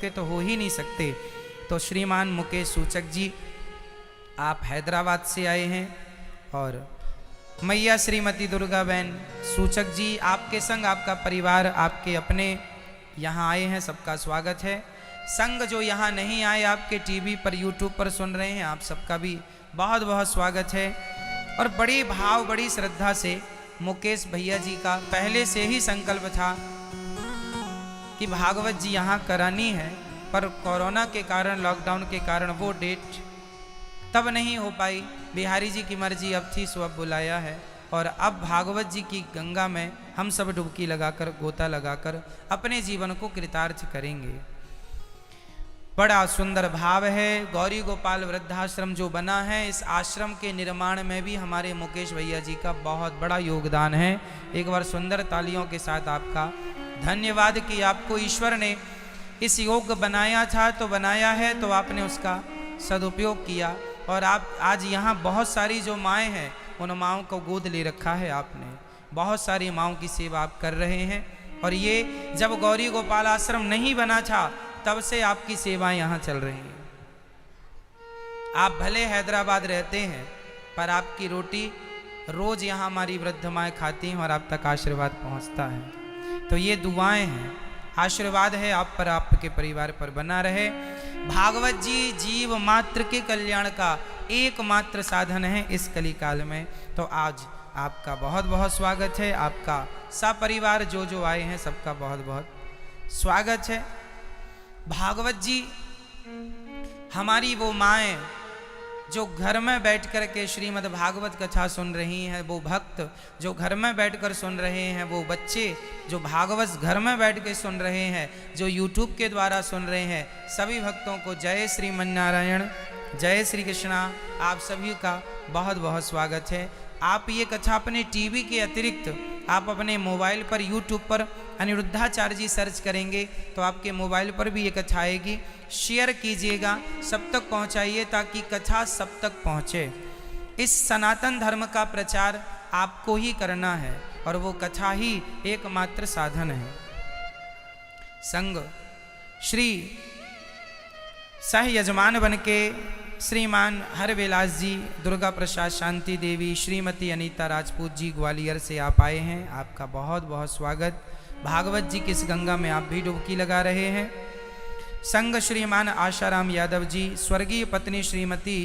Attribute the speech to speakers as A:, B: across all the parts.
A: के तो हो ही नहीं सकते। तो श्रीमान मुकेश सूचक जी आप हैदराबाद से आए हैं और मैया श्रीमती दुर्गा बहन सूचक जी आपके संग आपका परिवार आपके अपने यहाँ आए हैं, सबका स्वागत है। संग जो यहाँ नहीं आए आपके टीवी पर यूट्यूब पर सुन रहे हैं, आप सबका भी बहुत बहुत स्वागत है। और बड़ी भाव बड़ी श्रद्धा से मुकेश भैया जी का पहले से ही संकल्प था कि भागवत जी यहाँ करानी है, पर कोरोना के कारण लॉकडाउन के कारण वो डेट तब नहीं हो पाई। बिहारी जी की मर्जी अब थी सो अब बुलाया है और अब भागवत जी की गंगा में हम सब डुबकी लगाकर गोता लगाकर अपने जीवन को कृतार्थ करेंगे। बड़ा सुंदर भाव है। गौरी गोपाल वृद्धाश्रम जो बना है, इस आश्रम के निर्माण में भी हमारे मुकेश भैया जी का बहुत बड़ा योगदान है। एक बार सुंदर तालियों के साथ आपका धन्यवाद कि आपको ईश्वर ने इस योग बनाया था तो बनाया है, तो आपने उसका सदुपयोग किया और आप आज यहाँ बहुत सारी जो माएँ हैं उन माँओं को गोद ले रखा है आपने। बहुत सारी माँओं की सेवा आप कर रहे हैं और ये जब गौरी गोपाल आश्रम नहीं बना था तब से आपकी सेवाएं यहाँ चल रही हैं। आप भले हैदराबाद रहते हैं पर आपकी रोटी रोज यहाँ हमारी वृद्ध माएँ खाती हैं और आप तक आशीर्वाद पहुँचता है। तो ये दुआएं हैं, आशीर्वाद है आप पर, आपके परिवार पर बना रहे। भागवत जी जीव मात्र के कल्याण का एकमात्र साधन है इस कली काल में। तो आज आपका बहुत बहुत स्वागत है, आपका सपरिवार जो आए हैं सबका बहुत बहुत स्वागत है। भागवत जी हमारी वो माएँ जो घर में बैठ कर के श्रीमद् भागवत कथा सुन रही हैं, वो भक्त जो घर में बैठकर सुन रहे हैं, वो बच्चे जो भागवत घर में बैठ के सुन रहे हैं, जो यूट्यूब के द्वारा सुन रहे हैं, सभी भक्तों को जय श्रीमन्नारायण, जय श्री कृष्णा। आप सभी का बहुत बहुत स्वागत है। आप ये कथा अपने टीवी के अतिरिक्त आप अपने मोबाइल पर यूट्यूब पर अनिरुद्धाचार्य जी सर्च करेंगे तो आपके मोबाइल पर भी ये कथा आएगी। शेयर कीजिएगा, सब तक पहुंचाइए ताकि कथा सब तक पहुंचे। इस सनातन धर्म का प्रचार आपको ही करना है और वो कथा ही एकमात्र साधन है। संग श्री सह यजमान बन के श्रीमान हरविलास जी, दुर्गा प्रसाद शांति देवी, श्रीमती अनीता राजपूत जी ग्वालियर से आप आए हैं, आपका बहुत बहुत स्वागत। भागवत जी की इस गंगा में आप भी डुबकी लगा रहे हैं। संग श्रीमान आशाराम यादव जी, स्वर्गीय पत्नी श्रीमती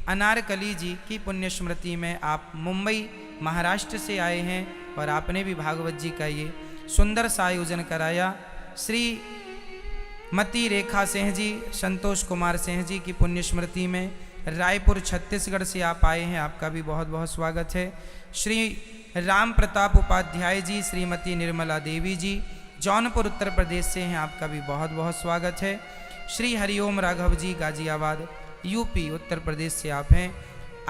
A: अनारकली जी की पुण्य स्मृति में आप मुंबई महाराष्ट्र से आए हैं और आपने भी भागवत जी का ये सुंदर सा आयोजन कराया। श्री मती रेखा सिंह जी, संतोष कुमार सिंह जी की पुण्य स्मृति में रायपुर छत्तीसगढ़ से आप आए हैं, आपका भी बहुत बहुत स्वागत है। श्री राम प्रताप उपाध्याय जी, श्रीमती निर्मला देवी जी जौनपुर उत्तर प्रदेश से हैं, आपका भी बहुत बहुत स्वागत है। श्री हरिओम राघव जी गाजियाबाद यूपी उत्तर प्रदेश से आप हैं।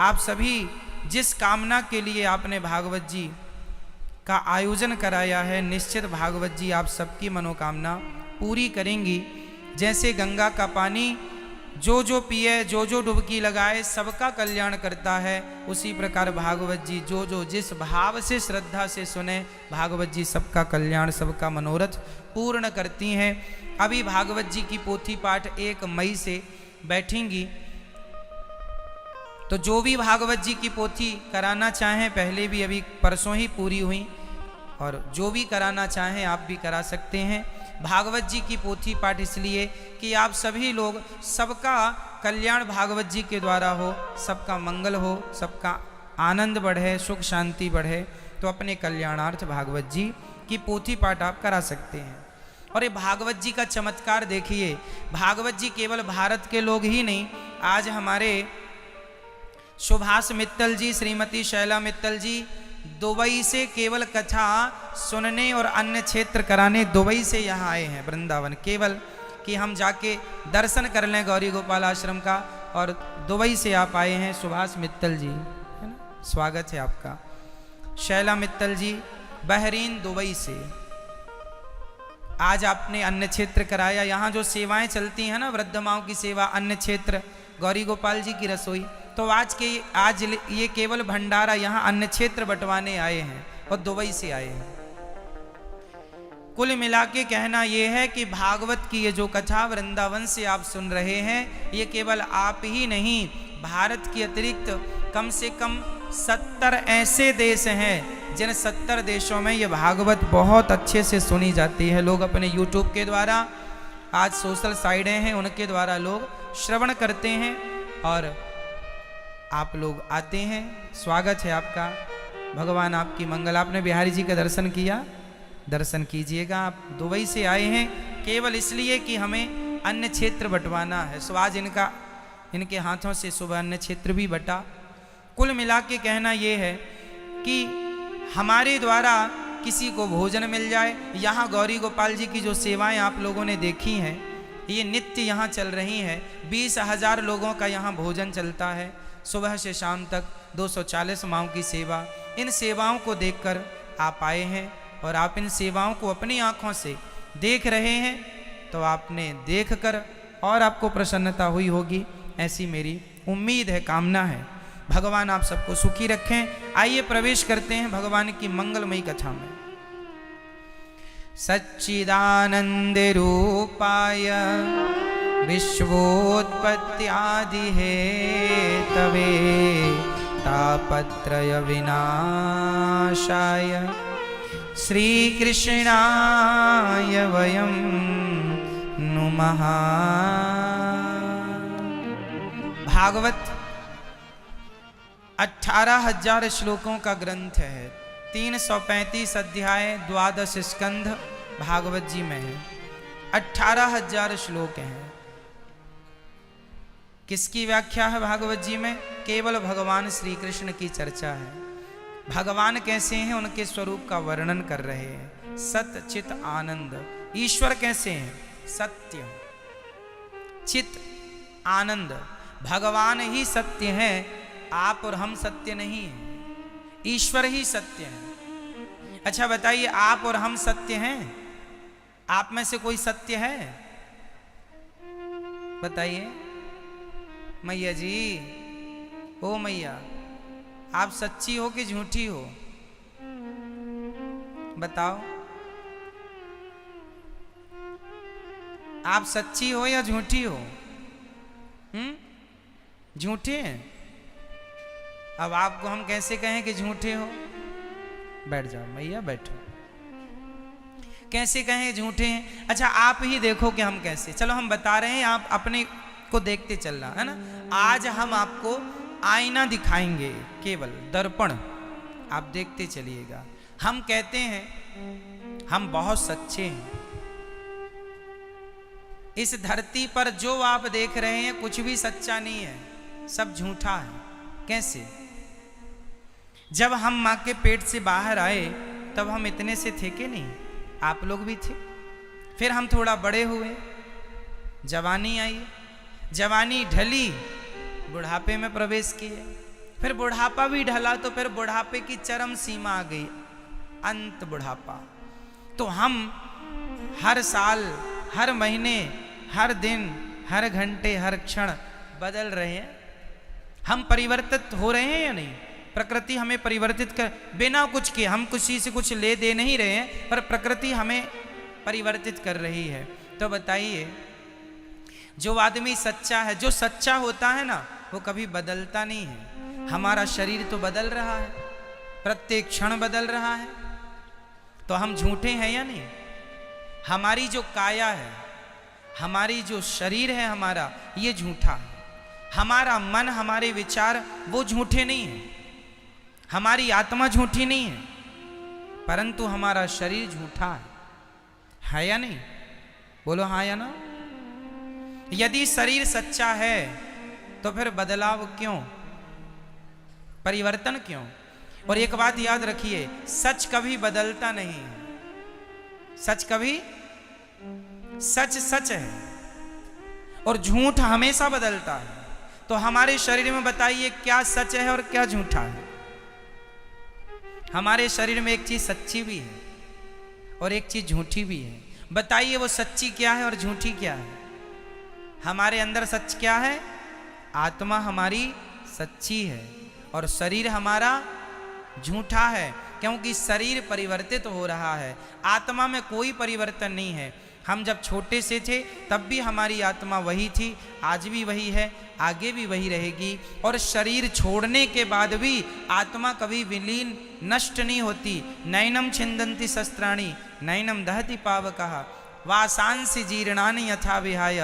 A: आप सभी जिस कामना के लिए आपने भागवत जी का आयोजन कराया है, निश्चित भागवत जी आप सबकी मनोकामना पूरी करेंगी। जैसे गंगा का पानी जो पिए, जो डुबकी लगाए सबका कल्याण करता है, उसी प्रकार भागवत जी जो जिस भाव से श्रद्धा से सुने, भागवत जी सबका कल्याण सबका मनोरथ पूर्ण करती हैं। अभी भागवत जी की पोथी पाठ 1 मई से बैठेंगी, तो जो भी भागवत जी की पोथी कराना चाहें, पहले भी अभी परसों ही पूरी हुई, और जो भी कराना चाहें आप भी करा सकते हैं। भागवत जी की पोथी पाठ इसलिए कि आप सभी लोग सबका कल्याण भागवत जी के द्वारा हो, सबका मंगल हो, सबका आनंद बढ़े, सुख शांति बढ़े, तो अपने कल्याणार्थ भागवत जी की पोथी पाठ आप करा सकते हैं। और ये भागवत जी का चमत्कार देखिए, भागवत जी केवल भारत के लोग ही नहीं, आज हमारे सुभाष मित्तल जी, श्रीमती शैला मित्तल जी दुबई से केवल कथा सुनने और अन्य क्षेत्र कराने दुबई से यहाँ आए हैं वृंदावन, केवल कि हम जाके दर्शन कर लें गौरी गोपाल आश्रम का, और दुबई से आप आए हैं सुभाष मित्तल जी, है ना, स्वागत है आपका। शैला मित्तल जी बहरीन दुबई से आज आपने अन्य क्षेत्र कराया। यहाँ जो सेवाएं चलती हैं ना, वृद्ध माओं की सेवा, अन्य क्षेत्र, गौरी गोपाल जी की रसोई, तो आज ये केवल भंडारा यहाँ अन्य क्षेत्र बंटवाने आए हैं और दुबई से आए हैं। कुल मिला के कहना यह है कि भागवत की ये जो कथा वृंदावन से आप सुन रहे हैं, ये केवल आप ही नहीं, भारत के अतिरिक्त कम से कम 70 ऐसे देश हैं जिन 70 देशों में ये भागवत बहुत अच्छे से सुनी जाती है। लोग अपने YouTube के द्वारा, आज सोशल साइटें हैं उनके द्वारा लोग श्रवण करते हैं और आप लोग आते हैं। स्वागत है आपका, भगवान आपकी मंगल। आपने बिहारी जी का दर्शन किया, दर्शन कीजिएगा। आप दुबई से आए हैं केवल इसलिए कि हमें अन्य क्षेत्र बंटवाना है, सो आज इनके हाथों से सुबह अन्य क्षेत्र भी बटा। कुल मिला के कहना ये है कि हमारे द्वारा किसी को भोजन मिल जाए। यहाँ गौरी गोपाल जी की जो सेवाएं आप लोगों ने देखी हैं, ये नित्य यहाँ चल रही हैं। 20,000 लोगों का यहाँ भोजन चलता है, सुबह से शाम तक 240 माओं की सेवा। इन सेवाओं को देखकर आप आए हैं और आप इन सेवाओं को अपनी आँखों से देख रहे हैं, तो आपने देखकर और आपको प्रसन्नता हुई होगी, ऐसी मेरी उम्मीद है, कामना है। भगवान आप सबको सुखी रखें। आइए प्रवेश करते हैं भगवान की मंगलमयी कथा में। सच्चिदानंद रूपाय विश्वोत्पत्त्यादि हेतवे तापत्रय विनाशाय श्री कृष्णाय वयं नुमः। भागवत 18,000 श्लोकों का ग्रंथ है। 335 अध्याय, 12 स्कंध भागवत जी में है। 18,000 श्लोक हैं। किसकी व्याख्या है भागवत जी में? केवल भगवान श्री कृष्ण की चर्चा है। भगवान कैसे हैं, उनके स्वरूप का वर्णन कर रहे हैं। सत्य चित आनंद। ईश्वर कैसे हैं? सत्य चित आनंद। भगवान ही सत्य है, आप और हम सत्य नहीं हैं, ईश्वर ही सत्य है। अच्छा बताइए, आप और हम सत्य हैं? आप में से कोई सत्य है? बताइए मैया जी, ओ मैया, आप सच्ची हो कि झूठी हो? बताओ, आप सच्ची हो या झूठी हो? झूठे हैं। अब आपको हम कैसे कहें कि झूठे हो? बैठ जाओ मैया, बैठो। कैसे कहें झूठे हैं? अच्छा आप ही देखो कि हम कैसे। चलो हम बता रहे हैं, आप अपने को देखते चलना है ना। आज हम आपको आईना दिखाएंगे, केवल दर्पण, आप देखते चलिएगा। हम कहते हैं हम बहुत सच्चे हैं। इस धरती पर जो आप देख रहे हैं कुछ भी सच्चा नहीं है, सब झूठा है। कैसे? जब हम माँ के पेट से बाहर आए तब हम इतने से थे कि नहीं? आप लोग भी थे। फिर हम थोड़ा बड़े हुए, जवानी आई, जवानी ढली, बुढ़ापे में प्रवेश किए, फिर बुढ़ापा भी ढला, तो फिर बुढ़ापे की चरम सीमा आ गई, अंत बुढ़ापा। तो हम हर साल, हर महीने, हर दिन, हर घंटे, हर क्षण बदल रहे हैं। हम परिवर्तित हो रहे हैं या नहीं? प्रकृति हमें परिवर्तित कर, बिना कुछ किए, हम किसी से कुछ ले दे नहीं रहे हैं, पर प्रकृति हमें परिवर्तित कर रही है। तो बताइए, जो आदमी सच्चा है, जो सच्चा होता है ना, वो कभी बदलता नहीं है। हमारा शरीर तो बदल रहा है, प्रत्येक क्षण बदल रहा है, तो हम झूठे हैं या नहीं? हमारी जो काया है, हमारी जो शरीर है हमारा, ये झूठा है। हमारा मन, हमारे विचार वो झूठे नहीं हैं, हमारी आत्मा झूठी नहीं है, परंतु हमारा शरीर झूठा है या नहीं? बोलो हाँ या ना। यदि शरीर सच्चा है तो फिर बदलाव क्यों, परिवर्तन क्यों? और एक बात याद रखिए, सच कभी बदलता नहीं है। सच कभी, सच सच है और झूठ हमेशा बदलता है। तो हमारे शरीर में बताइए क्या सच है और क्या झूठा है? हमारे शरीर में एक चीज सच्ची भी है और एक चीज झूठी भी है। बताइए वो सच्ची क्या है और झूठी क्या है? हमारे अंदर सच क्या है? आत्मा हमारी सच्ची है और शरीर हमारा झूठा है। क्योंकि शरीर परिवर्तित हो रहा है, आत्मा में कोई परिवर्तन नहीं है। हम जब छोटे से थे तब भी हमारी आत्मा वही थी, आज भी वही है, आगे भी वही रहेगी। और शरीर छोड़ने के बाद भी आत्मा कभी विलीन नष्ट नहीं होती। नैनम छिंदंती शस्त्राणी नैनम दहति पावकः वासांसि जीर्णानि यथा विहाय।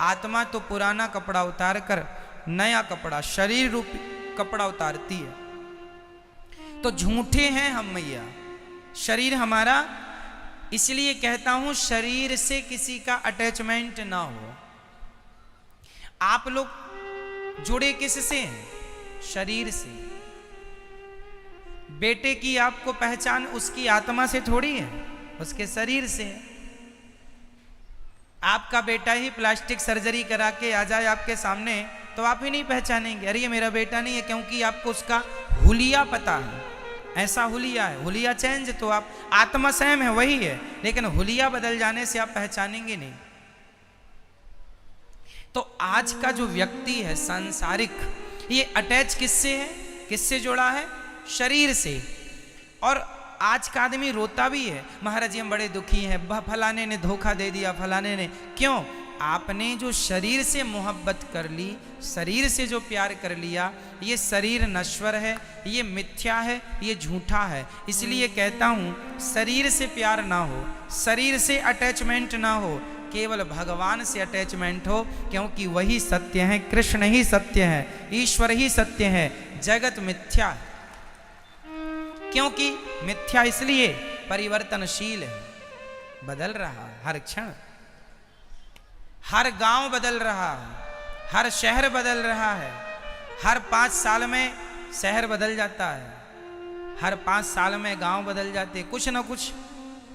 A: आत्मा तो पुराना कपड़ा उतार कर नया कपड़ा, शरीर रूपी कपड़ा उतारती है। तो झूठे हैं हम मैया, शरीर हमारा, इसलिए कहता हूं शरीर से किसी का अटैचमेंट ना हो। आप लोग जुड़े किससे हैं? शरीर से। बेटे की आपको पहचान उसकी आत्मा से थोड़ी है, उसके शरीर से है। आपका बेटा ही प्लास्टिक सर्जरी करा के आ जाए आपके सामने तो आप ही नहीं पहचानेंगे, अरे ये मेरा बेटा नहीं है, क्योंकि आपको उसका हुलिया पता है, ऐसा हुलिया है। हुलिया चेंज तो आप, आत्मा सेम है वही है, लेकिन हुलिया बदल जाने से आप पहचानेंगे नहीं। तो आज का जो व्यक्ति है सांसारिक, ये अटैच किससे है, किससे जुड़ा है? शरीर से। और आज का आदमी रोता भी है, महाराज जी हम बड़े दुखी हैं, फलाने ने धोखा दे दिया, फलाने ने। क्यों? आपने जो शरीर से मोहब्बत कर ली, शरीर से जो प्यार कर लिया, ये शरीर नश्वर है, ये मिथ्या है, ये झूठा है। इसलिए कहता हूँ शरीर से प्यार ना हो, शरीर से अटैचमेंट ना हो, केवल भगवान से अटैचमेंट हो, क्योंकि वही सत्य है, कृष्ण ही सत्य है, ईश्वर ही सत्य है, जगत मिथ्या है। क्योंकि मिथ्या इसलिए परिवर्तनशील है, बदल रहा है हर क्षण, हर गांव बदल रहा है, हर शहर बदल रहा है, हर 5 साल में शहर बदल जाता है, हर 5 साल में गांव बदल जाते, कुछ ना कुछ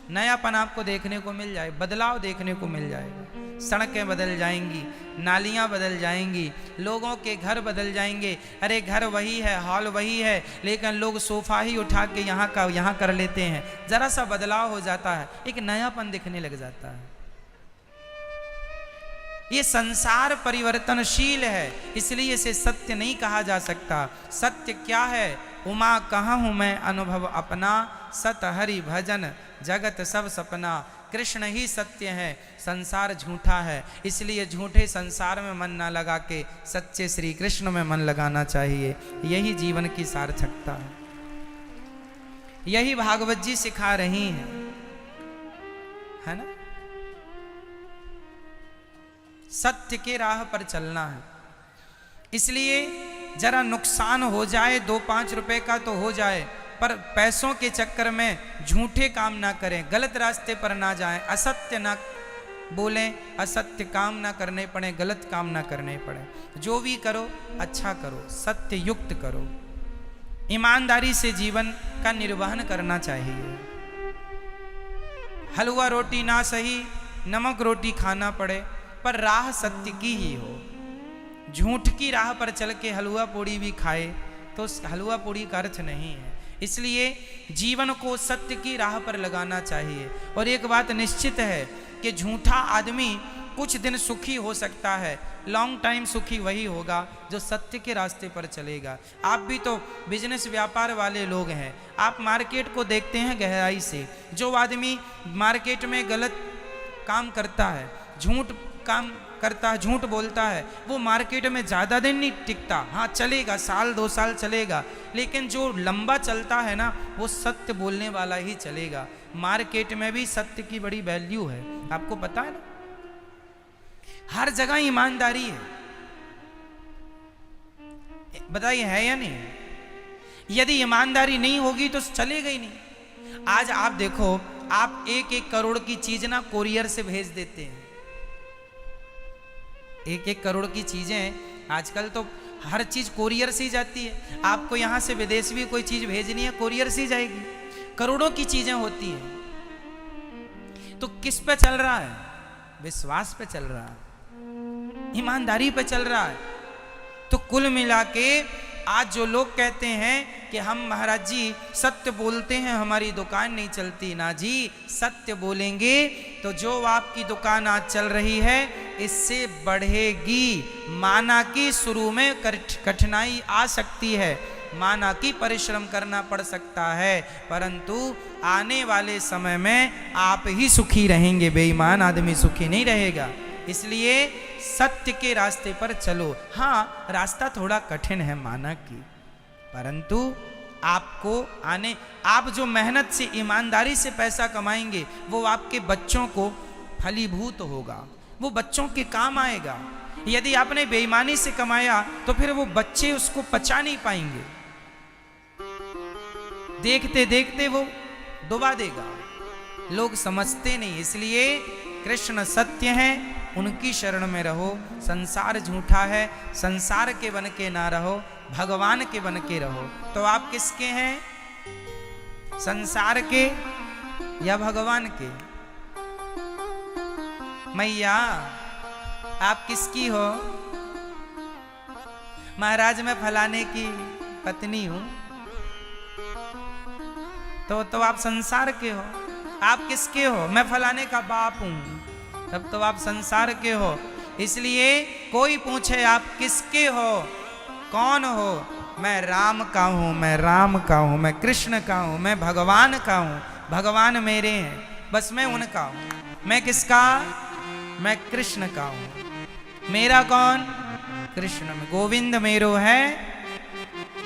A: नयापन आपको देखने को मिल जाए, बदलाव देखने को मिल जाएगा। सड़कें बदल जाएंगी, नालियां बदल जाएंगी, लोगों के घर बदल जाएंगे। अरे घर वही है, हॉल वही है, लेकिन लोग सोफा ही उठा के यहाँ का यहाँ कर लेते हैं। जरा सा बदलाव हो जाता है, एक नयापन दिखने लग जाता है। ये संसार परिवर्तनशील है, इसलिए इसे सत्य नहीं कहा जा सकता। सत्य क्या है? उमा कहाँ हूँ मैं अनुभव अपना, सत हरि भजन जगत सब सपना। कृष्ण ही सत्य है, संसार झूठा है, इसलिए झूठे संसार में मन ना लगा के सच्चे श्री कृष्ण में मन लगाना चाहिए। यही जीवन की सार्थकता है, यही भागवत जी सिखा रही हैं, है ना? सत्य के राह पर चलना है। इसलिए जरा नुकसान हो जाए 2-5 रुपए का तो हो जाए, पर पैसों के चक्कर में झूठे काम ना करें, गलत रास्ते पर ना जाएं, असत्य ना बोलें, असत्य काम ना करने पड़े, गलत काम ना करने पड़े। जो भी करो अच्छा करो, सत्य युक्त करो, ईमानदारी से जीवन का निर्वहन करना चाहिए। हलवा रोटी ना सही, नमक रोटी खाना पड़े, पर राह सत्य की ही हो। झूठ की राह पर चल के हलवा पूड़ी भी खाए तो हलवा पूड़ी का अर्थ नहीं है। इसलिए जीवन को सत्य की राह पर लगाना चाहिए। और एक बात निश्चित है कि झूठा आदमी कुछ दिन सुखी हो सकता है, लॉन्ग टाइम सुखी वही होगा जो सत्य के रास्ते पर चलेगा। आप भी तो बिजनेस व्यापार वाले लोग हैं, आप मार्केट को देखते हैं गहराई से। जो आदमी मार्केट में गलत काम करता है, झूठ काम करता है, झूठ बोलता है, वो मार्केट में ज़्यादा दिन नहीं टिकता। हाँ चलेगा, 1-2 साल चलेगा, लेकिन जो लंबा चलता है ना, वो सत्य बोलने वाला ही चलेगा। मार्केट में भी सत्य की बड़ी वैल्यू है, आपको पता है ना? हर जगह ईमानदारी है, बताइए है या नहीं? यदि ईमानदारी नहीं होगी तो चलेगा ही नहीं। आज आप देखो, आप 1-1 करोड़ की चीज ना कोरियर से भेज देते हैं। 1-1 करोड़ की चीजें आजकल तो हर चीज कोरियर से ही जाती है। आपको यहां से विदेश भी कोई चीज भेजनी है, कोरियर से ही जाएगी। करोड़ों की चीजें होती हैं। तो किस पे चल रहा है? विश्वास पे चल रहा है, ईमानदारी पे चल रहा है। तो कुल मिला के आज जो लोग कहते हैं कि हम महाराज जी सत्य बोलते हैं, हमारी दुकान नहीं चलती, ना जी, सत्य बोलेंगे तो जो आपकी दुकान आज चल रही है इससे बढ़ेगी। माना कि शुरू में कठिनाई आ सकती है, माना कि परिश्रम करना पड़ सकता है, परंतु आने वाले समय में आप ही सुखी रहेंगे, बेईमान आदमी सुखी नहीं रहेगा। इसलिए सत्य के रास्ते पर चलो। हाँ, रास्ता थोड़ा कठिन है माना कि, परंतु आपको आप जो मेहनत से ईमानदारी से पैसा कमाएंगे वो आपके बच्चों को फलीभूत होगा, वो बच्चों के काम आएगा। यदि आपने बेईमानी से कमाया तो फिर वो बच्चे उसको पचा नहीं पाएंगे, देखते देखते वो डुबा देगा। लोग समझते नहीं, इसलिए कृष्ण सत्य है, उनकी शरण में रहो। संसार झूठा है, संसार के बन के ना रहो, भगवान के बन के रहो। तो आप किसके हैं, संसार के या भगवान के? मैया आप किसकी हो? महाराज मैं फलाने की पत्नी हूं। तो आप संसार के हो। आप किसके हो? मैं फलाने का बाप हूं। तब तो आप संसार के हो। इसलिए कोई पूछे आप किसके हो, कौन हो? मैं राम का हूं, मैं राम का हूं, मैं कृष्ण का हूं, मैं भगवान का हूं। भगवान मेरे हैं, बस मैं उनका हूं। मैं किसका? मैं कृष्ण का हूं। मेरा कौन? कृष्ण में। गोविंद मेरो है,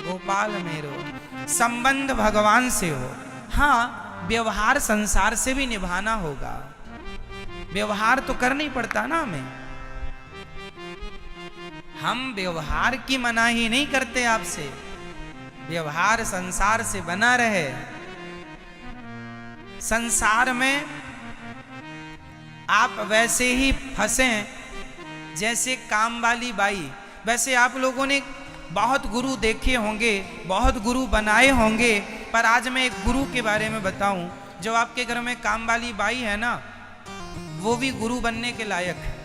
A: गोपाल मेरो। संबंध भगवान से हो। हाँ, व्यवहार संसार से भी निभाना होगा। व्यवहार तो करना ही पड़ता ना हमें। हम व्यवहार की मनाही नहीं करते आपसे, व्यवहार संसार से बना रहे। संसार में आप वैसे ही फंसे जैसे काम वाली बाई। वैसे आप लोगों ने बहुत गुरु देखे होंगे, बहुत गुरु बनाए होंगे, पर आज मैं एक गुरु के बारे में बताऊं। जो आपके घर में काम वाली बाई है ना, वो भी गुरु बनने के लायक है।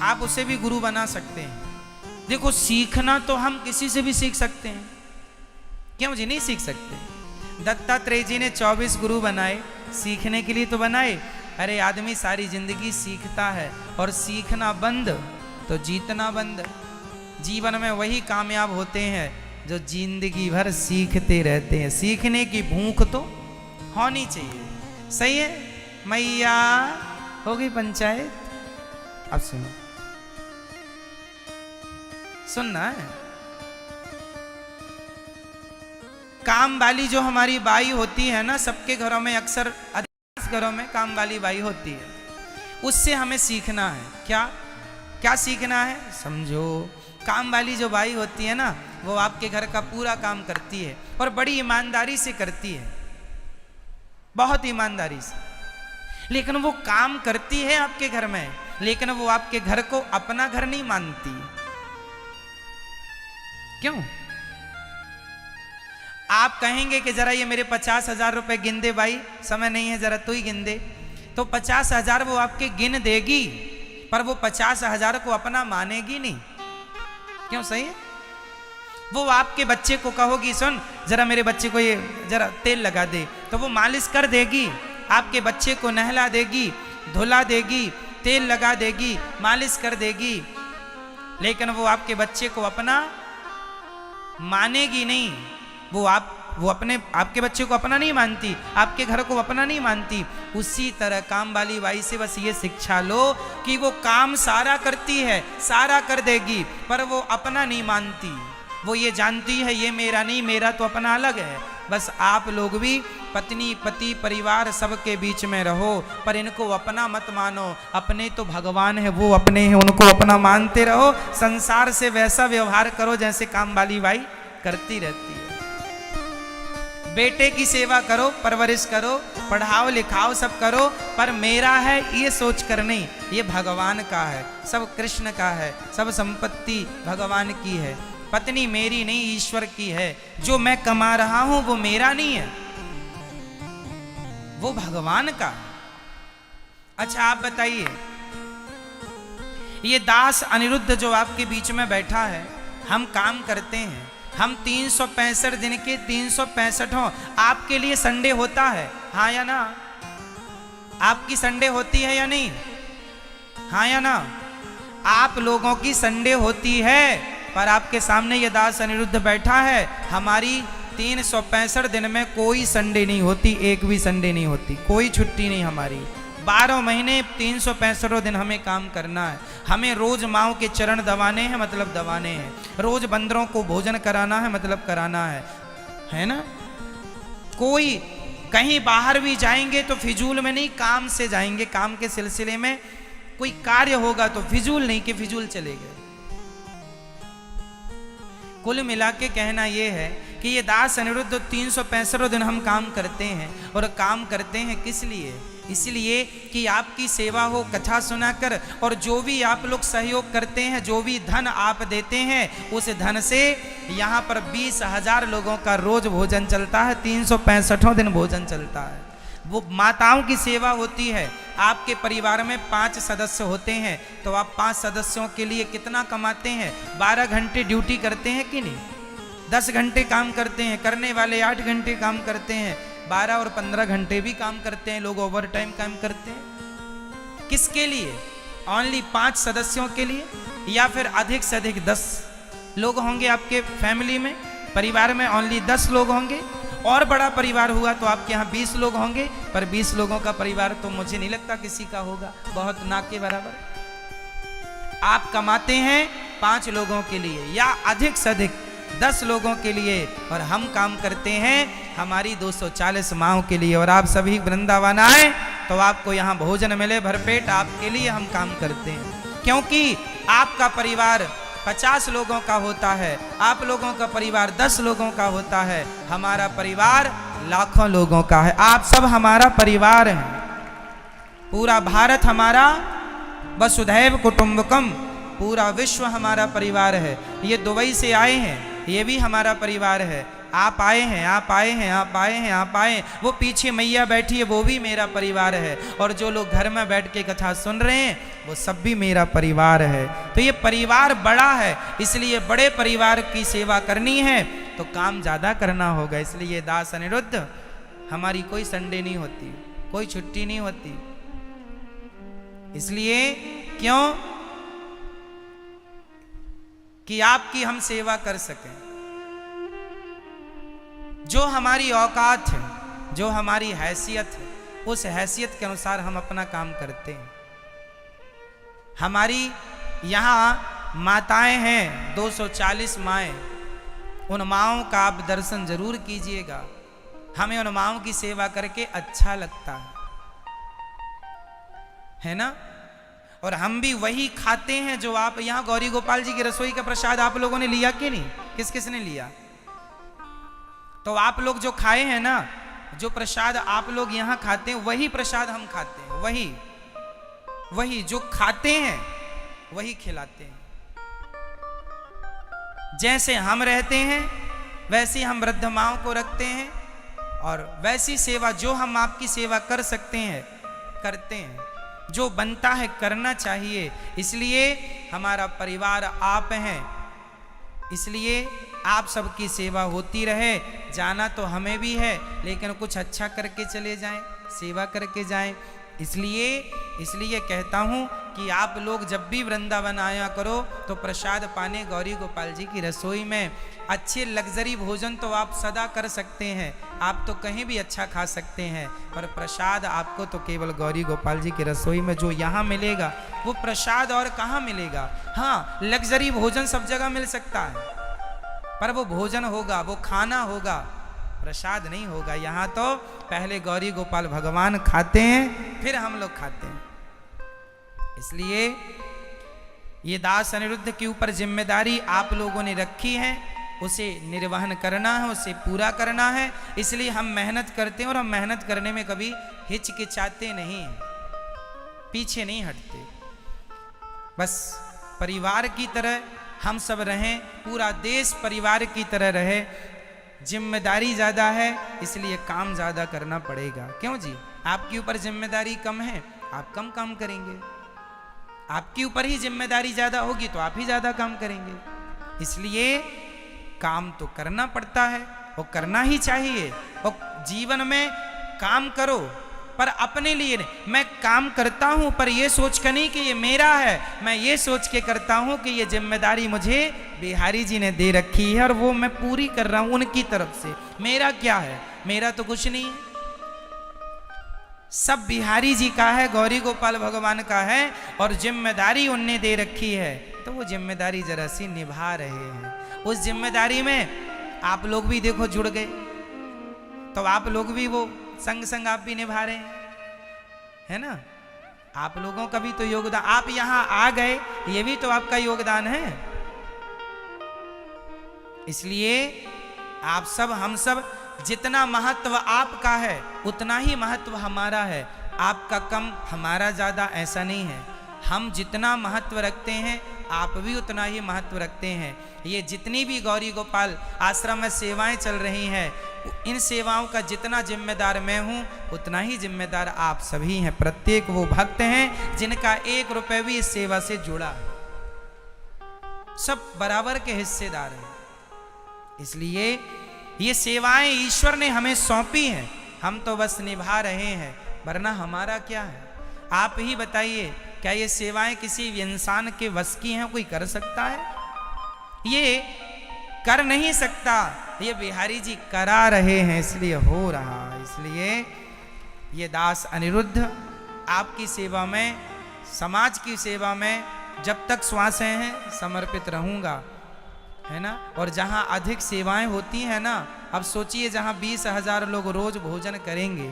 A: आप उसे भी गुरु बना सकते हैं। देखो, सीखना तो हम किसी से भी सीख सकते हैं, क्यों जी नहीं सीख सकते? दत्तात्रेय जी ने 24 गुरु बनाए, सीखने के लिए तो बनाए। अरे आदमी सारी जिंदगी सीखता है, और सीखना बंद तो जीतना बंद। जीवन में वही कामयाब होते हैं जो जिंदगी भर सीखते रहते हैं। सीखने की भूख तो होनी चाहिए। सही है मैया? हो गई पंचायत? अब सुनो, सुनना है। काम वाली जो हमारी बाई होती है ना, सबके घरों में अक्सर, अधिकांश घरों में काम वाली बाई होती है। उससे हमें सीखना है। क्या क्या सीखना है? समझो, काम वाली जो बाई होती है ना, वो आपके घर का पूरा काम करती है, और बड़ी ईमानदारी से करती है, बहुत ईमानदारी से। लेकिन वो काम करती है आपके घर में, लेकिन वो आपके घर को अपना घर नहीं मानती। क्यों? आप कहेंगे कि जरा ये मेरे 50,000 रुपए गिन दे भाई, समय नहीं है, जरा तू ही गिन दे। तो 50,000 वो आपके गिन देगी, पर वो 50,000 को अपना मानेगी नहीं। क्यों? सही है। वो आपके बच्चे को कहोगी, सुन जरा मेरे बच्चे को ये जरा तेल लगा दे, तो वो मालिश कर देगी। आपके बच्चे को नहला देगी, धुला देगी, तेल लगा देगी, मालिश कर देगी, लेकिन वो आपके बच्चे को अपना मानेगी नहीं। वो आपके बच्चे को अपना नहीं मानती, आपके घर को अपना नहीं मानती। उसी तरह काम वाली बाई से बस ये शिक्षा लो कि वो काम सारा करती है, सारा कर देगी, पर वो अपना नहीं मानती। वो ये जानती है ये मेरा नहीं, मेरा तो अपना अलग है। बस आप लोग भी पत्नी पति परिवार सबके बीच में रहो, पर इनको अपना मत मानो। अपने तो भगवान है, वो अपने हैं, उनको अपना मानते रहो। संसार से वैसा व्यवहार करो जैसे काम वाली बाई करती रहती है। बेटे की सेवा करो, परवरिश करो, पढ़ाओ लिखाओ, सब करो, पर मेरा है ये सोच कर नहीं, ये भगवान का है, सब कृष्ण का है, सब संपत्ति भगवान की है। पत्नी मेरी नहीं, ईश्वर की है। जो मैं कमा रहा हूं वो मेरा नहीं है, वो भगवान का। अच्छा आप बताइए, ये दास अनिरुद्ध जो आपके बीच में बैठा है, हम काम करते हैं, हम 365 दिन के 365 आपके लिए संडे होता है, हाँ या ना? आपकी संडे होती है या नहीं? हाँ या ना? आप लोगों की संडे होती है, पर आपके सामने ये दास अनिरुद्ध बैठा है। हमारी 365 दिन में कोई संडे नहीं होती, एक भी संडे नहीं होती, कोई छुट्टी नहीं हमारी। 12 महीने 365 दिन हमें काम करना है। हमें रोज माओ के चरण दबाने हैं, मतलब दबाने हैं। रोज बंदरों को भोजन कराना है, मतलब कराना है ना। कोई कहीं बाहर भी जाएंगे तो फिजूल में नहीं, काम से जाएंगे। काम के सिलसिले में कोई कार्य होगा तो फिजूल नहीं कि फिजूल चले गए। कुल मिला के कहना यह है कि ये दास अनिरुद्ध 365 दिन हम काम करते हैं। और काम करते हैं किस लिए? इसलिए कि आपकी सेवा हो, कथा सुनाकर। और जो भी आप लोग सहयोग करते हैं, जो भी धन आप देते हैं, उस धन से यहाँ पर 20,000 लोगों का रोज भोजन चलता है। 365 दिन भोजन चलता है। वो माताओं की सेवा होती है। आपके परिवार में 5 सदस्य होते हैं तो आप 5 सदस्यों के लिए कितना कमाते हैं? 12 घंटे ड्यूटी करते हैं कि नहीं? 10 घंटे काम करते हैं, करने वाले 8 घंटे काम करते हैं, 12 और 15 घंटे भी काम करते हैं, लोग ओवर टाइम काम करते हैं। किसके लिए? ओनली 5 सदस्यों के लिए? या फिर अधिक से अधिक 10 लोग होंगे आपके फैमिली में, परिवार में ओनली 10 लोग होंगे। और बड़ा परिवार हुआ तो आपके यहाँ 20 लोग होंगे। पर 20 लोगों का परिवार तो मुझे नहीं लगता किसी का होगा, बहुत ना के बराबर। आप कमाते हैं 5 लोगों के लिए या अधिक से अधिक 10 लोगों के लिए, और हम काम करते हैं हमारी 240 माओं के लिए। और आप सभी वृंदावन आए तो आपको यहाँ भोजन मिले भरपेट, आपके लिए हम काम करते हैं। क्योंकि आपका परिवार 50 लोगों का होता है, आप लोगों का परिवार 10 लोगों का होता है, हमारा परिवार लाखों लोगों का है। आप सब हमारा परिवार हैं। पूरा भारत हमारा, वसुधैव कुटुंबकम, पूरा विश्व हमारा परिवार है। ये दुबई से आए हैं, ये भी हमारा परिवार है। आप आए हैं, आप आए हैं, आप आए हैं, आप आए। वो पीछे मैया बैठी है, वो भी मेरा परिवार है। और जो लोग घर में बैठ के कथा सुन रहे हैं, वो सब भी मेरा परिवार है। तो ये परिवार बड़ा है, इसलिए बड़े परिवार की सेवा करनी है तो काम ज़्यादा करना होगा। इसलिए दास अनिरुद्ध, हमारी कोई संडे नहीं होती, कोई छुट्टी नहीं होती। इसलिए क्यों? कि आपकी हम सेवा कर सकें। जो हमारी औकात है, जो हमारी हैसियत है, उस हैसियत के अनुसार हम अपना काम करते हैं। हमारी यहाँ माताएं हैं, 240 माएँ। उन माओं का आप दर्शन जरूर कीजिएगा। हमें उन माओं की सेवा करके अच्छा लगता है ना। और हम भी वही खाते हैं जो आप यहाँ गौरी गोपाल जी की रसोई का प्रसाद आप लोगों ने लिया कि नहीं? किस किस ने लिया? तो आप लोग जो खाए हैं ना, जो प्रसाद आप लोग यहाँ खाते हैं, वही प्रसाद हम खाते हैं। वही जो खाते हैं वही खिलाते हैं। जैसे हम रहते हैं वैसे हम वृद्ध माओं को रखते हैं, और वैसी सेवा जो हम आपकी सेवा कर सकते हैं करते हैं। जो बनता है करना चाहिए। इसलिए हमारा परिवार आप हैं, इसलिए आप सबकी सेवा होती रहे। जाना तो हमें भी है, लेकिन कुछ अच्छा करके चले जाएं, सेवा करके जाएं। इसलिए कहता हूँ कि आप लोग जब भी वृंदावन आया करो तो प्रसाद पाने गौरी गोपाल जी की रसोई में। अच्छे लग्जरी भोजन तो आप सदा कर सकते हैं, आप तो कहीं भी अच्छा खा सकते हैं, पर प्रसाद आपको तो केवल गौरी गोपाल जी की रसोई में जो यहाँ मिलेगा वो प्रसाद और कहाँ मिलेगा। हाँ, लग्जरी भोजन सब जगह मिल सकता है, पर वो भोजन होगा, वो खाना होगा, प्रसाद नहीं होगा। यहाँ तो पहले गौरी गोपाल भगवान खाते हैं, फिर हम लोग खाते हैं। इसलिए ये दास अनिरुद्ध के ऊपर जिम्मेदारी आप लोगों ने रखी है, उसे निर्वहन करना है, उसे पूरा करना है। इसलिए हम मेहनत करते हैं, और हम मेहनत करने में कभी हिचकिचाते नहीं, पीछे नहीं हटते। बस परिवार की तरह हम सब रहें, पूरा देश परिवार की तरह रहे। जिम्मेदारी ज़्यादा है, इसलिए काम ज़्यादा करना पड़ेगा। क्यों जी? आपके ऊपर जिम्मेदारी कम है, आप कम काम करेंगे। आपके ऊपर ही जिम्मेदारी ज़्यादा होगी तो आप ही ज़्यादा काम करेंगे। इसलिए काम तो करना पड़ता है, और करना ही चाहिए। और जीवन में काम करो, पर अपने लिए नहीं। मैं काम करता हूं पर ये सोच कर नहीं कि ये मेरा है, मैं ये सोच के करता हूं कि ये जिम्मेदारी मुझे बिहारी जी ने दे रखी है और वो मैं पूरी कर रहा हूं उनकी तरफ से। मेरा क्या है, मेरा तो कुछ नहीं है, सब बिहारी जी का है, गौरी गोपाल भगवान का है और जिम्मेदारी उनने दे रखी है, तो वो जिम्मेदारी जरा सी निभा रहे हैं। उस जिम्मेदारी में आप लोग भी देखो जुड़ गए, तो आप लोग भी वो संग संग आप भी निभा रहे हैं, है ना। आप लोगों का भी तो योगदान, आप यहां आ गए ये भी तो आपका योगदान है। इसलिए आप सब, हम सब, जितना महत्व आपका है उतना ही महत्व हमारा है। आपका कम हमारा ज्यादा ऐसा नहीं है। हम जितना महत्व रखते हैं आप भी उतना ही महत्व रखते हैं। ये जितनी भी गौरी गोपाल आश्रम में सेवाएं चल रही हैं, इन सेवाओं का जितना जिम्मेदार मैं हूं उतना ही जिम्मेदार आप सभी हैं। प्रत्येक वो भक्त हैं जिनका 1 रुपए भी इस सेवा से जुड़ा है, सब बराबर के हिस्सेदार हैं। इसलिए ये सेवाएं ईश्वर ने हमें सौंपी हैं, हम तो बस निभा रहे हैं, वरना हमारा क्या है। आप ही बताइए, क्या ये सेवाएं किसी इंसान के वश की हैं? कोई कर सकता है? ये कर नहीं सकता, ये बिहारी जी करा रहे हैं, इसलिए हो रहा। इसलिए ये दास अनिरुद्ध आपकी सेवा में, समाज की सेवा में जब तक श्वासें हैं समर्पित रहूंगा, है ना। और जहां अधिक सेवाएं होती हैं ना, अब सोचिए जहां 20,000 लोग रोज भोजन करेंगे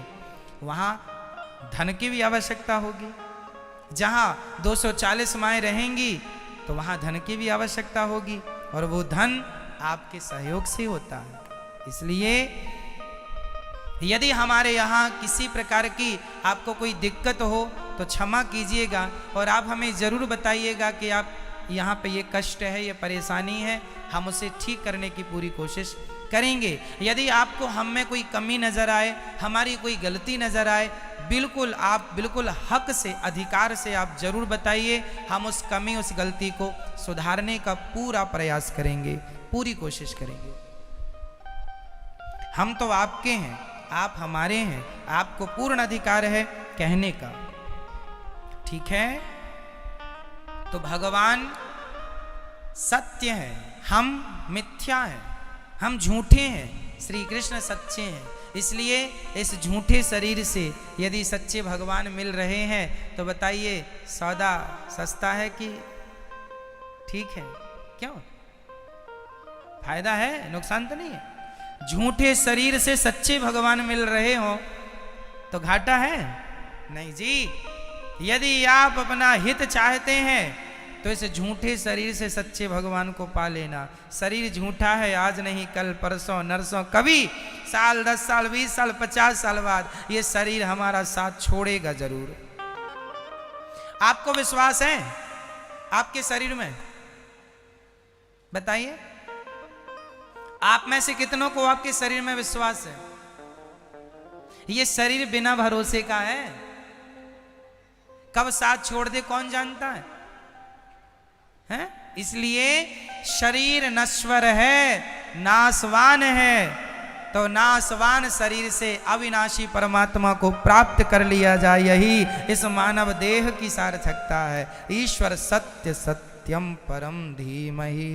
A: वहां धन की भी आवश्यकता होगी। जहां 240 माएँ रहेंगी तो वहां धन की भी आवश्यकता होगी, और वो धन आपके सहयोग से होता है। इसलिए यदि हमारे यहाँ किसी प्रकार की आपको कोई दिक्कत हो तो क्षमा कीजिएगा, और आप हमें ज़रूर बताइएगा कि आप यहाँ पे ये कष्ट है, ये परेशानी है, हम उसे ठीक करने की पूरी कोशिश करेंगे। यदि आपको हम में कोई कमी नज़र आए, हमारी कोई गलती नज़र आए, बिल्कुल आप बिल्कुल हक से, अधिकार से आप जरूर बताइए। हम उस कमी, उस गलती को सुधारने का पूरा प्रयास करेंगे, पूरी कोशिश करेंगे। हम तो आपके हैं, आप हमारे हैं, आपको पूर्ण अधिकार है कहने का, ठीक है। तो भगवान सत्य है, हम मिथ्या हैं, हम झूठे हैं, श्री कृष्ण सच्चे हैं। इसलिए इस झूठे शरीर से यदि सच्चे भगवान मिल रहे हैं तो बताइए सौदा सस्ता है कि ठीक है? क्यों, फायदा है, नुकसान तो नहीं है। झूठे शरीर से सच्चे भगवान मिल रहे हो तो घाटा है? नहीं जी। यदि आप अपना हित चाहते हैं तो इस झूठे शरीर से सच्चे भगवान को पा लेना। शरीर झूठा है, आज नहीं कल परसों नरसों, कभी साल 10 साल 20 साल 50 साल बाद ये शरीर हमारा साथ छोड़ेगा जरूर। आपको विश्वास है आपके शरीर में? बताइए, आप में से कितनों को आपके शरीर में विश्वास है? ये शरीर बिना भरोसे का है, कब साथ छोड़ दे कौन जानता है, हैं? इसलिए शरीर नश्वर है, नाशवान है, तो नाशवान शरीर से अविनाशी परमात्मा को प्राप्त कर लिया जाए, यही इस मानव देह की सार्थकता है। ईश्वर सत्य सत्यम परम धीमहि।